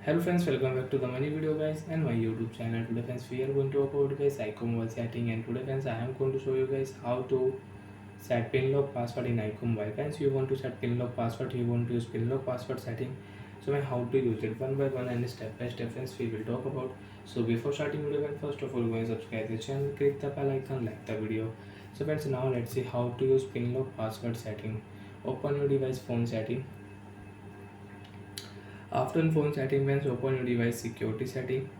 Hello friends, welcome back to the many video guys and my YouTube channel. Today friends we are going to talk about guys iqoo setting, and today friends I am going to show you guys how to set pin lock password in iqoo. Friends, you want to set pin lock password, you want to use pin lock password setting. So how to use it one by one and step by step friends we will talk about. So before starting video friends, first of all go and subscribe the channel, click the bell icon, like the video. So friends, now let's see how to use pin lock password setting. Open your device phone setting. After phone setting friends, open your device security setting.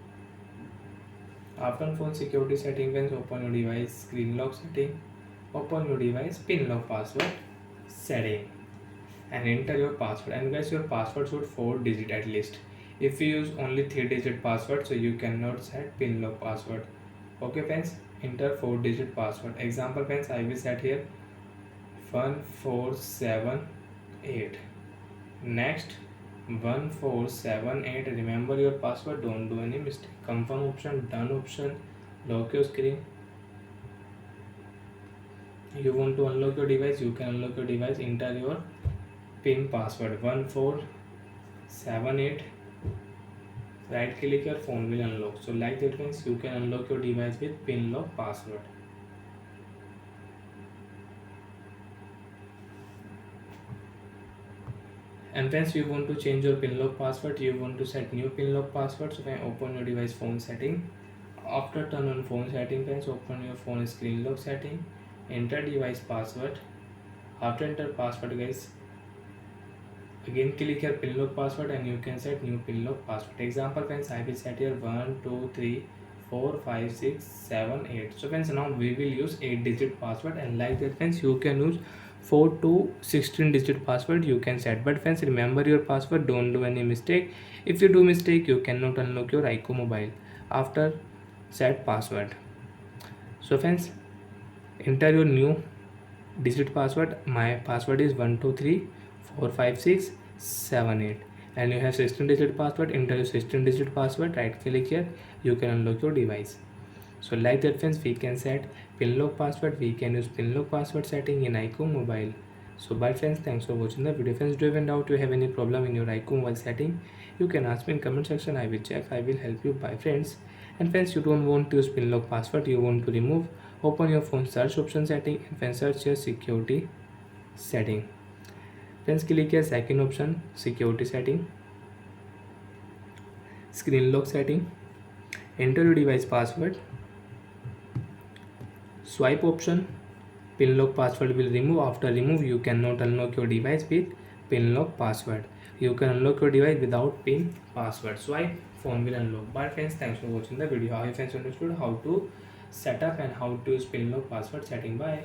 After phone security setting friends, open your device screen lock setting. Open your device pin lock password setting and enter your password. And guys, your password should 4 digit at least. If you use only 3 digit password, so you cannot set pin lock password. Okay friends, enter 4 digit password. Example friends, I will set here 1478. Next 1478. Remember your password, don't do any mistake. Confirm option, done option, lock your screen. You want to unlock your device, you can unlock your device. Enter your pin password 1478. Right click, your phone will unlock. So like that means you can unlock your device with pin lock password. And friends, you want to change your pin lock password, you want to set new pin lock password. So open your device phone setting. After turn on phone setting friends, open your phone screen lock setting, enter device password. After enter password guys, again click your pin lock password and you can set new pin lock password. Example friends, I will set here 1 2 3 4 5 6 7 8. So friends, now we will use 8 digit password, and like that friends you can use 4 to 16 digit password you can set. But friends, remember your password, don't do any mistake. If you do mistake, you cannot unlock your iqoo mobile after set password. So friends, enter your new digit password. My password is 1234567 and you have 16 digit password. Enter your 16 digit password, right click here, you can unlock your device. So like that friends, we can set pin lock password, we can use pin lock password setting in iqoo mobile. So bye friends, thanks for watching the video. Friends, do you have any doubt, you have any problem in your iqoo mobile setting, you can ask me in comment section. I will check, I will help you. Bye friends. And friends, you don't want to use pin lock password, you want to remove, open your phone search option setting and then search your security setting. Friends, click here second option, security setting, screen lock setting, enter your device password, swipe option, pin lock password will remove. After remove, you cannot unlock your device with pin lock password. You can unlock your device without pin password. Swipe, phone will unlock. Bye friends, thanks for watching the video. I hope friends understood how to set up and how to use pin lock password setting. Bye.